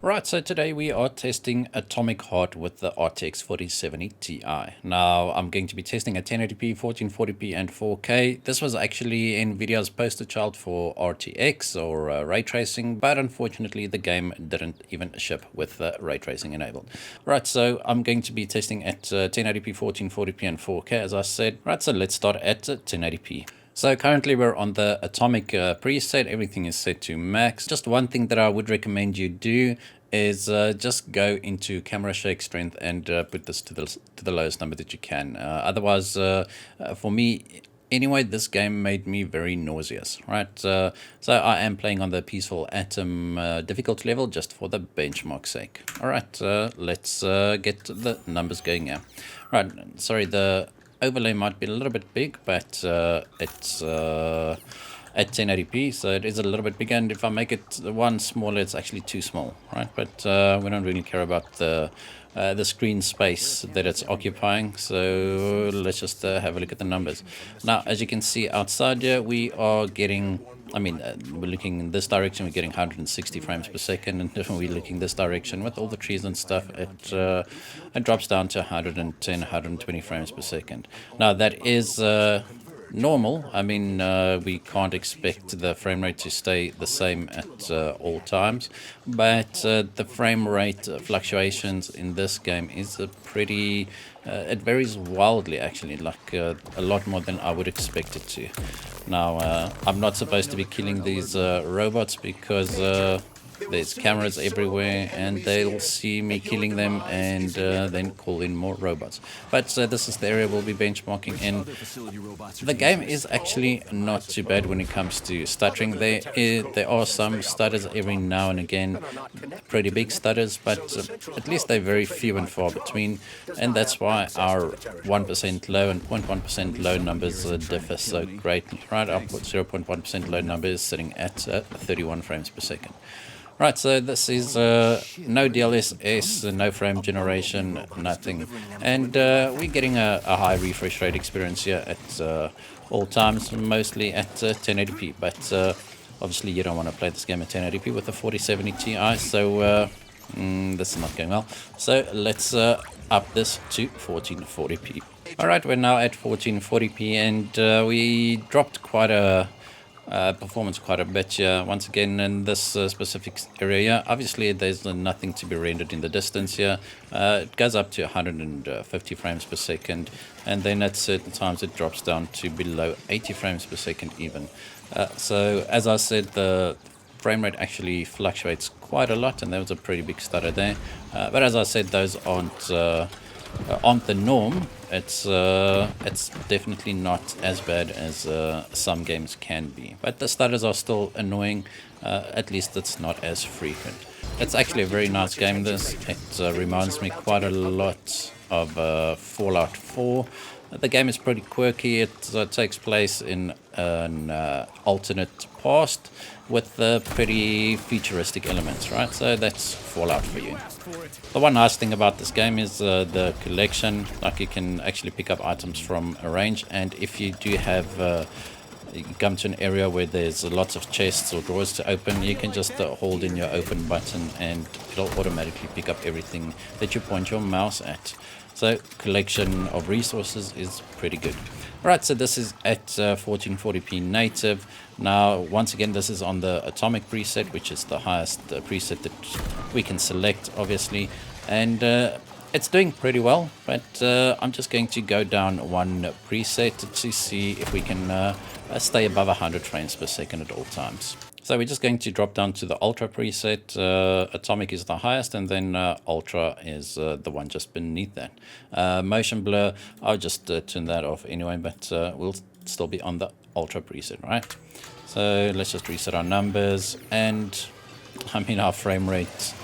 Right, so today we are testing Atomic Heart with the RTX 4070 Ti. Now, I'm going to be testing at 1080p, 1440p, and 4K. This was actually Nvidia's poster child for RTX or ray tracing, but unfortunately the game didn't even ship with ray tracing enabled. Right, so I'm going to be testing at 1080p, 1440p, and 4K, as I said. Right, so let's start at 1080p. So currently we're on the Atomic preset. Everything is set to max. Just one thing that I would recommend you do is just go into camera shake strength and put this to the lowest number that you can. Otherwise, for me, anyway, this game made me very nauseous, right? So I am playing on the Peaceful Atom difficulty level just for the benchmark sake. All right, let's get the numbers going here. Right, sorry, the overlay might be a little bit big, but it's at 1080p, so it is a little bit bigger, and if I make it one smaller, it's actually too small, right? But we don't really care about the screen space that it's occupying, so let's just have a look at the numbers. Now, as you can see outside here, we are getting, we're looking in this direction, we're getting 160 frames per second, and if we're looking this direction with all the trees and stuff, it drops down to 110, 120 frames per second. Now, that is normal. We can't expect the frame rate to stay the same at all times, but the frame rate fluctuations in this game is pretty it varies wildly, actually, like a lot more than I would expect it to. Now, I'm not supposed to be killing these robots because there's cameras everywhere and they'll see me killing them and then call in more robots. But this is the area we'll be benchmarking in. The game is actually not too bad when it comes to stuttering. There are some stutters every now and again, pretty big stutters, but at least they're very few and far between, and that's why our 1% low and 0.1% low numbers differ so greatly. Right, our 0.1% low number is sitting at 31 frames per second. Right, so this is no DLSS, no frame generation, nothing. And we're getting a high refresh rate experience here at all times, mostly at 1080p. But obviously you don't want to play this game at 1080p with a 4070 Ti, so this is not going well. So let's up this to 1440p. Alright, we're now at 1440p, and we dropped quite a performance quite a bit here. Once again, in this specific area, obviously there's nothing to be rendered in the distance here. It goes up to 150 frames per second, and then at certain times it drops down to below 80 frames per second even. So as I said, the frame rate actually fluctuates quite a lot, and there was a pretty big stutter there. But as I said, those aren't the norm. It's definitely not as bad as some games can be, but the stutters are still annoying. At least it's not as frequent. It's actually a very nice game, this. It reminds me quite a lot of Fallout 4. The game is pretty quirky. It takes place in an alternate past with pretty futuristic elements, right? So that's Fallout for you. The one nice thing about this game is the collection. Like, you can actually pick up items from a range, and if you do have you come to an area where there's lots of chests or drawers to open, you can just hold in your open button and it'll automatically pick up everything that you point your mouse at. So collection of resources is pretty good. Alright, so this is at 1440p native. Now, once again, this is on the Atomic preset, which is the highest preset that we can select, obviously. And it's doing pretty well, but I'm just going to go down one preset to see if we can stay above 100 frames per second at all times. So we're just going to drop down to the Ultra preset. Atomic is the highest, and then Ultra is the one just beneath that. Motion blur, I'll just turn that off anyway, but we'll still be on the Ultra preset, right? So let's just reset our numbers, and our frame rate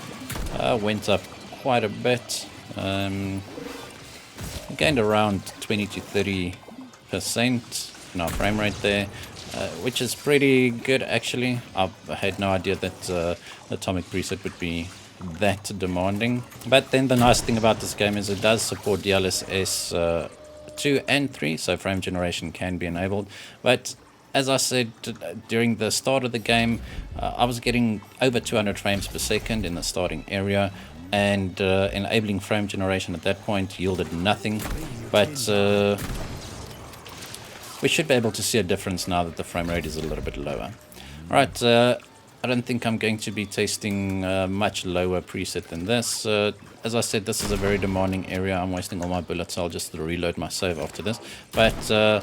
went up quite a bit. Gained around 20 to 30% in our frame rate there. Which is pretty good, actually. I had no idea that Atomic preset would be that demanding. But then the nice thing about this game is it does support DLSS 2 and 3, so frame generation can be enabled. But as I said during the start of the game, I was getting over 200 frames per second in the starting area, and enabling frame generation at that point yielded nothing. But we should be able to see a difference now that the frame rate is a little bit lower. Alright, I don't think I'm going to be testing much lower preset than this. As I said, this is a very demanding area. I'm wasting all my bullets, so I'll just reload my save after this. But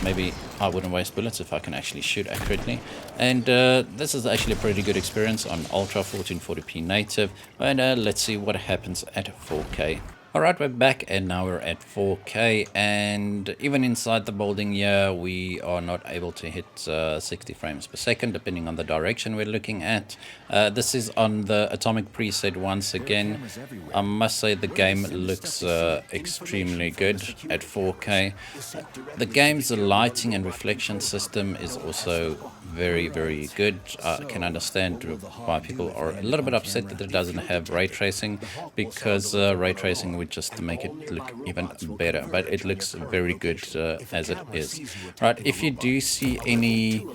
maybe I wouldn't waste bullets if I can actually shoot accurately. And this is actually a pretty good experience on Ultra 1440p native. And let's see what happens at 4K. Alright, we're back and now we're at 4K, and even inside the building here we are not able to hit 60 frames per second depending on the direction we're looking at. This is on the atomic preset once again. I must say the game looks extremely good at 4K. The game's lighting and reflection system is also very good. I can understand why people are a little bit upset that it doesn't have ray tracing, because ray tracing would just make it look even better, but it looks very good as it is. Right, if you do see any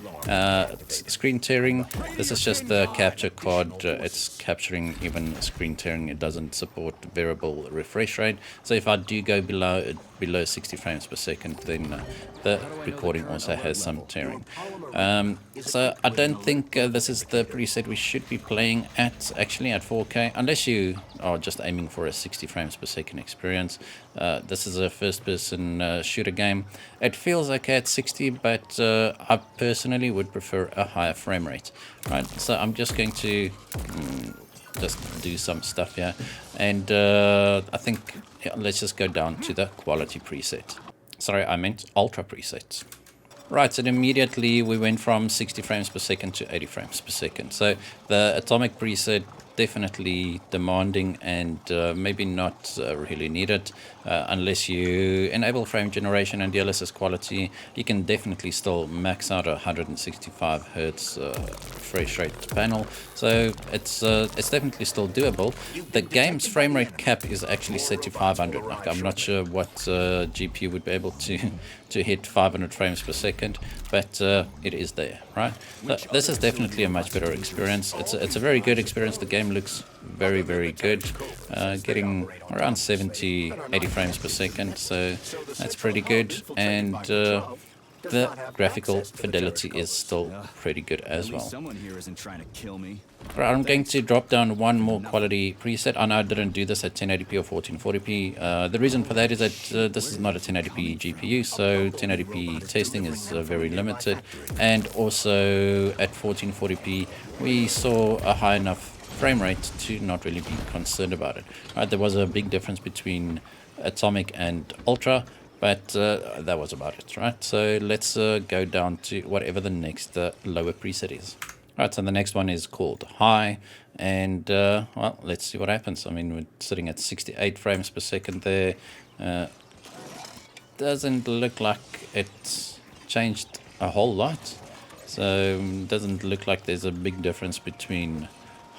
screen tearing, this is just the capture card. It's capturing even screen tearing. It doesn't support variable refresh rate, so if I do go below 60 frames per second, then the recording also has some tearing. So I don't think this is the preset we should be playing at actually at 4K, unless you are just aiming for a 60 frames per second experience. This is a first person shooter game. It feels okay at 60, but I personally would prefer a higher frame rate. Right, so I'm just going to just do some stuff here, and I think let's just go down to the quality preset. Sorry, I meant ultra preset. Right, so immediately we went from 60 frames per second to 80 frames per second. So the atomic preset definitely demanding, and maybe not really needed unless you enable frame generation and DLSS quality. You can definitely still max out a 165 hertz refresh rate panel, so it's definitely still doable. The game's frame rate cap is actually set to 500. Like, I'm not sure what GPU would be able to hit 500 frames per second, but it is there, right? This is definitely a much better experience. It's a very good experience. The game looks very good, getting around 70-80 frames per second, so that's pretty good, and the graphical fidelity is still pretty good as well. Right, I'm going to drop down one more quality preset. I know I didn't do this at 1080p or 1440p. The reason for that is that this is not a 1080p GPU, so 1080p testing is very limited, and also at 1440p we saw a high enough frame rate to not really be concerned about it. Right, there was a big difference between atomic and ultra, but that was about it, right? So let's go down to whatever the next lower preset is. Right, so the next one is called high, and well, let's see what happens. I mean, we're sitting at 68 frames per second there. Doesn't look like it's changed a whole lot, so doesn't look like there's a big difference between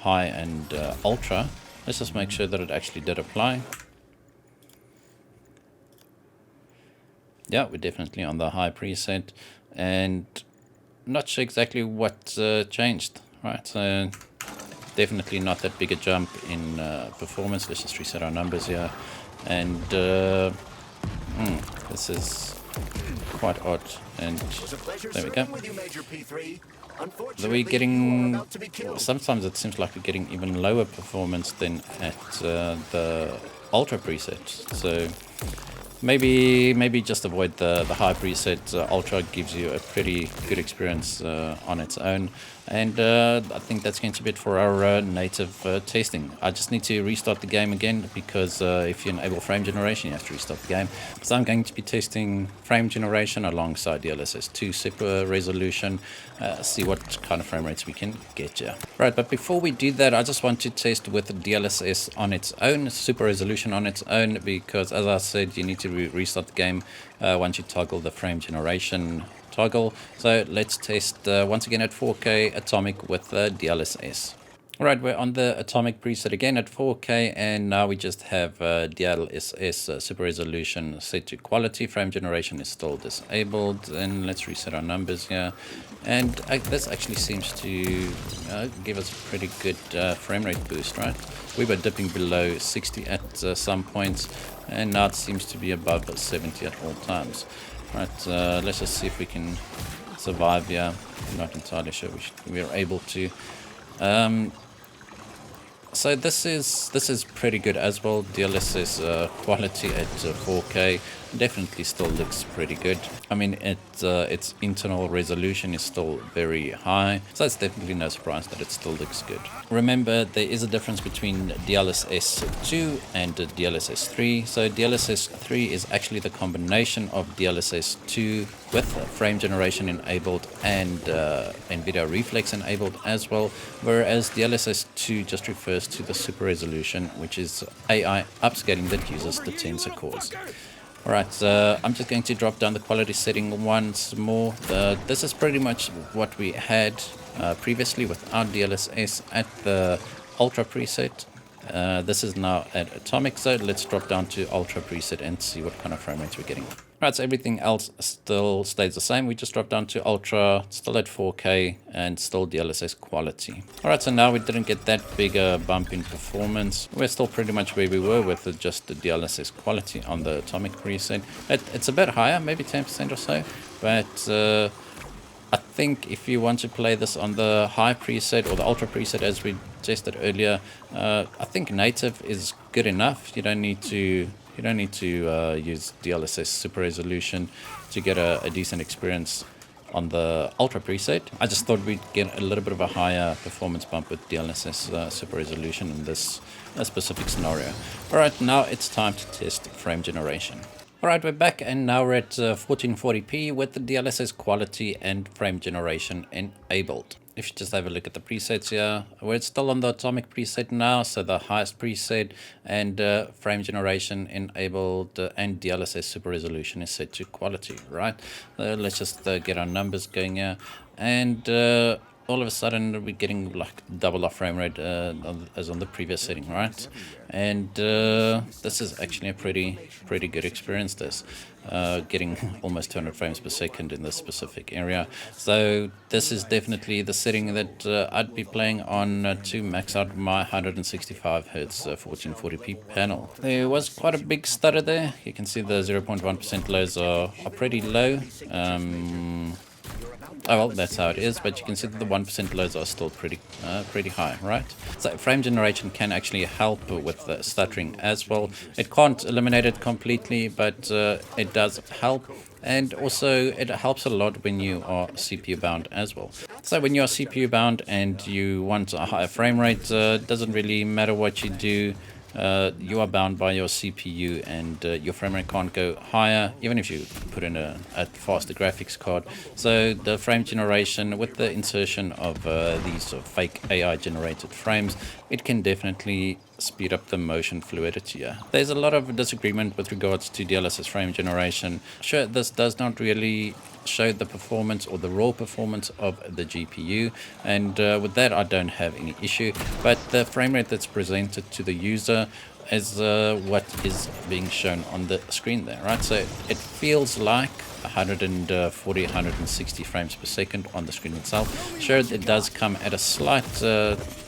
high and ultra. Let's just make sure that it actually did apply. Yeah, we're definitely on the high preset, and not sure exactly what changed. Right, so definitely not that big a jump in performance. Let's just reset our numbers here, and this is quite odd. And there we go. So we're getting, sometimes it seems like we're getting even lower performance than at the ultra preset. So maybe just avoid the high preset. Ultra gives you a pretty good experience on its own, and I think that's going to be it for our native testing. I just need to restart the game again, because if you enable frame generation you have to restart the game. So I'm going to be testing frame generation alongside DLSS 2 super resolution, see what kind of frame rates we can get here. Right, but before we do that, I just want to test with DLSS on its own, super resolution on its own, because as I said, you need to restart the game once you toggle the frame generation toggle. So let's test once again at 4K atomic with DLSS. All right, we're on the atomic preset again at 4K, and now we just have DLSS super resolution set to quality. Frame generation is still disabled, and let's reset our numbers here. And this actually seems to give us a pretty good frame rate boost, right? We were dipping below 60 at some points, and now it seems to be above 70 at all times. Right, let's just see if we can survive here. I'm not entirely sure we're able to. So this is pretty good as well. DLSS quality at 4K definitely still looks pretty good. I mean, its internal resolution is still very high, so it's definitely no surprise that it still looks good. Remember, there is a difference between DLSS 2 and DLSS 3. So DLSS 3 is actually the combination of DLSS 2 with frame generation enabled and Nvidia Reflex enabled as well, whereas DLSS 2 just refers to the super resolution, which is AI upscaling that uses the tensor cores. Alright, I'm just going to drop down the quality setting once more. This is pretty much what we had previously without DLSS at the Ultra preset. This is now at Atomic, so let's drop down to Ultra preset and see what kind of frame rates we're getting. Right, so everything else still stays the same. We just dropped down to Ultra, still at 4K, and still DLSS quality. Alright, so now we didn't get that big bump in performance. We're still pretty much where we were with just the DLSS quality on the Atomic preset. It's a bit higher, maybe 10% or so, but I think if you want to play this on the high preset or the ultra preset as we tested earlier, I think native is good enough. You don't need to use DLSS super resolution to get a decent experience on the ultra preset. I just thought we'd get a little bit of a higher performance bump with DLSS super resolution in this specific scenario. Alright, now it's time to test frame generation. Alright, we're back, and now we're at 1440p with the DLSS quality and frame generation enabled. If you just have a look at the presets here, we're still on the Atomic preset now, so the highest preset, and frame generation enabled and DLSS super resolution is set to quality, right? Let's just get our numbers going here, and all of a sudden we're getting like double our frame rate as on the previous setting, right? And this is actually a pretty good experience, this getting almost 200 frames per second in this specific area. So this is definitely the setting that I'd be playing on to max out my 165 Hz 1440p panel. There was quite a big stutter there. You can see the 0.1% lows are pretty low. Oh well, that's how it is, but you can see that the 1% lows are still pretty high, right? So frame generation can actually help with the stuttering as well. It can't eliminate it completely, but it does help. And also it helps a lot when you are CPU bound as well. So when you're CPU bound and you want a higher frame rate, doesn't really matter what you do. You are bound by your CPU, and your frame rate can't go higher even if you put in a faster graphics card. So the frame generation, with the insertion of these fake AI generated frames, it can definitely speed up the motion fluidity. There's a lot of disagreement with regards to DLSS frame generation. Sure, this does not really show the performance or the raw performance of the GPU, and with that I don't have any issue, but the frame rate that's presented to the user is what is being shown on the screen there, right? So it feels like 140, 160 frames per second on the screen itself. Sure, it does come at a slight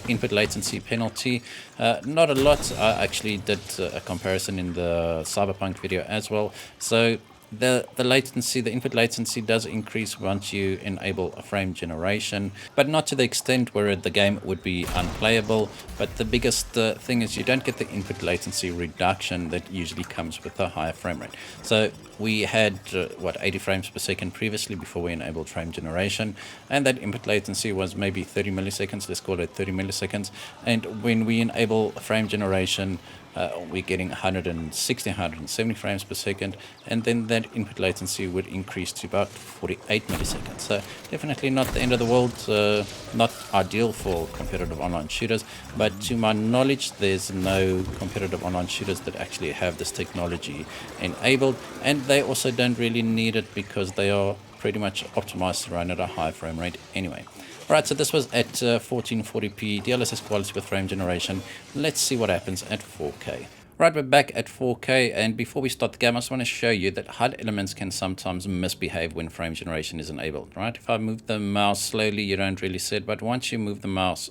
input latency penalty. Not a lot. I actually did a comparison in the Cyberpunk video as well. So the latency, the input latency does increase once you enable a frame generation, but not to the extent where the game would be unplayable. But the biggest thing is you don't get the input latency reduction that usually comes with a higher frame rate. So we had 80 frames per second previously before we enabled frame generation, and that input latency was maybe 30 milliseconds, let's call it 30 milliseconds. And when we enable frame generation, we're getting 160, 170 frames per second, and then that input latency would increase to about 48 milliseconds. So definitely not the end of the world, not ideal for competitive online shooters, but to my knowledge there's no competitive online shooters that actually have this technology enabled, and they also don't really need it because they are pretty much optimized to run at a high frame rate anyway. Right, so this was at 1440p DLSS quality with frame generation. Let's see what happens at 4K. Right, we're back at 4K, and before we start the game, I just want to show you that HUD elements can sometimes misbehave when frame generation is enabled, right? If I move the mouse slowly, you don't really see it, but once you move the mouse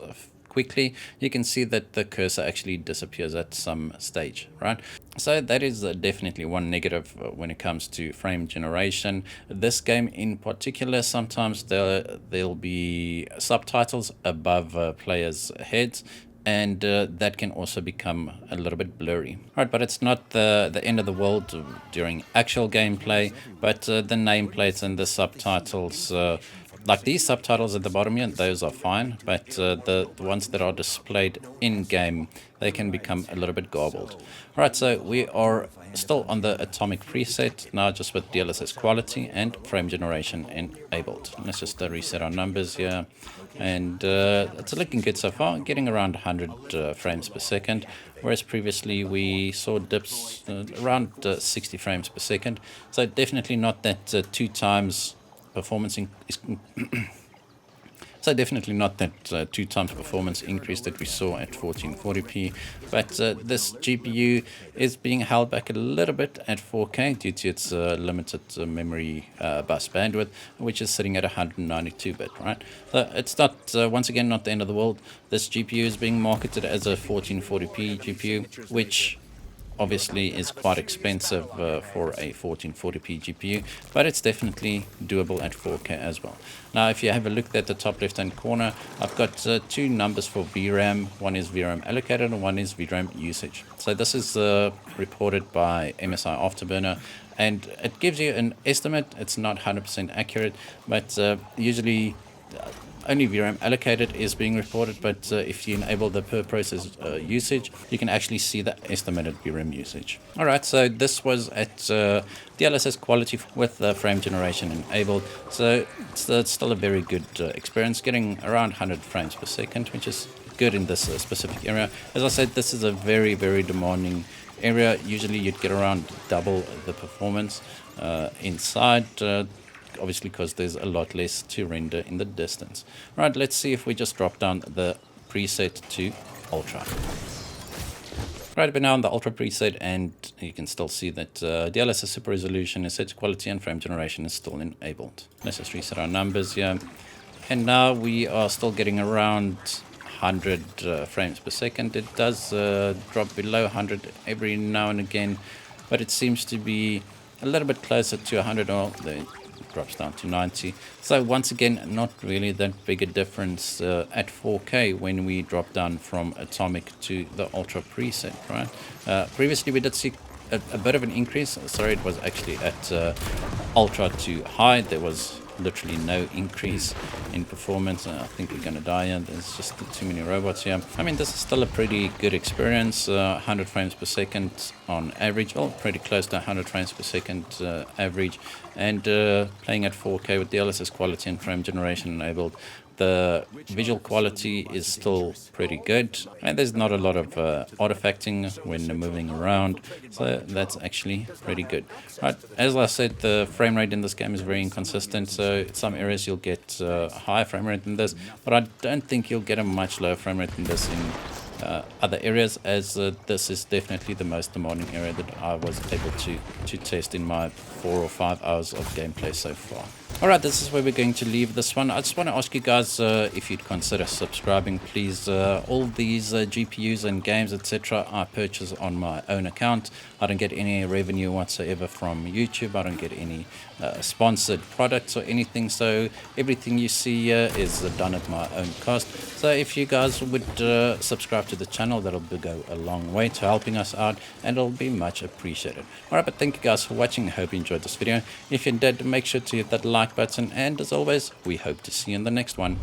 quickly, you can see that the cursor actually disappears at some stage, right? So that is definitely one negative when it comes to frame generation. This game in particular, sometimes there'll be subtitles above players' heads, and that can also become a little bit blurry. Right, but it's not the end of the world during actual gameplay, but the nameplates and the subtitles, like these subtitles at the bottom here, those are fine, but the ones that are displayed in-game, they can become a little bit garbled. Alright, so we are still on the atomic preset, now just with DLSS quality and frame generation enabled. Let's just reset our numbers here, and it's looking good so far, getting around 100 frames per second, whereas previously we saw dips around 60 frames per second, so definitely not that 2 times performance so definitely not that 2 times performance increase that we saw at 1440p, but this GPU is being held back a little bit at 4K due to its limited memory bus bandwidth, which is sitting at 192-bit, right? So it's not, once again, not the end of the world. This GPU is being marketed as a 1440p GPU, which obviously is quite expensive for a 1440p GPU, but it's definitely doable at 4K as well. Now, if you have a look at the top left-hand corner, I've got 2 numbers for VRAM. One is VRAM allocated and one is VRAM usage. So this is reported by MSI Afterburner, and it gives you an estimate. It's not 100% accurate, but usually only VRAM allocated is being reported, but if you enable the per process usage, you can actually see the estimated VRAM usage. Alright, so this was at DLSS quality with frame generation enabled, so it's still a very good experience, getting around 100 frames per second, which is good in this specific area. As I said, this is a very, very demanding area. Usually you'd get around double the performance inside, obviously because there's a lot less to render in the distance. Right, let's see if we just drop down the preset to Ultra. Right, we're now on the Ultra preset, and you can still see that DLSS Super Resolution is set to quality and frame generation is still enabled. Let's just reset our numbers here. And now we are still getting around 100 frames per second. It does drop below 100 every now and again, but it seems to be a little bit closer to 100. Drops down to 90. So once again, not really that big a difference at 4K when we drop down from atomic to the Ultra preset, right? Previously we did see a bit of an increase. Sorry, it was actually at Ultra to high. There was literally no increase in performance. I think we're going to die here. There's just too many robots here. I mean, this is still a pretty good experience. 100 frames per second on average, well, pretty close to 100 frames per second average, and playing at 4K with DLSS quality and frame generation enabled. The visual quality is still pretty good, and there's not a lot of artifacting when moving around, so that's actually pretty good. Right, as I said, the frame rate in this game is very inconsistent, so in some areas you'll get a higher frame rate than this, but I don't think you'll get a much lower frame rate than this in other areas, as this is definitely the most demanding area that I was able to test in my 4 or 5 hours of gameplay so far. Alright, this is where we're going to leave this one. I just want to ask you guys if you'd consider subscribing, please. All these GPUs and games, etc. I purchase on my own account. I don't get any revenue whatsoever from YouTube. I don't get any sponsored products or anything, so everything you see here is done at my own cost. So if you guys would subscribe to the channel, that'll go a long way to helping us out, and it'll be much appreciated. Alright, but thank you guys for watching. I hope you enjoyed this video. If you did, make sure to hit that like button, and as always, we hope to see you in the next one.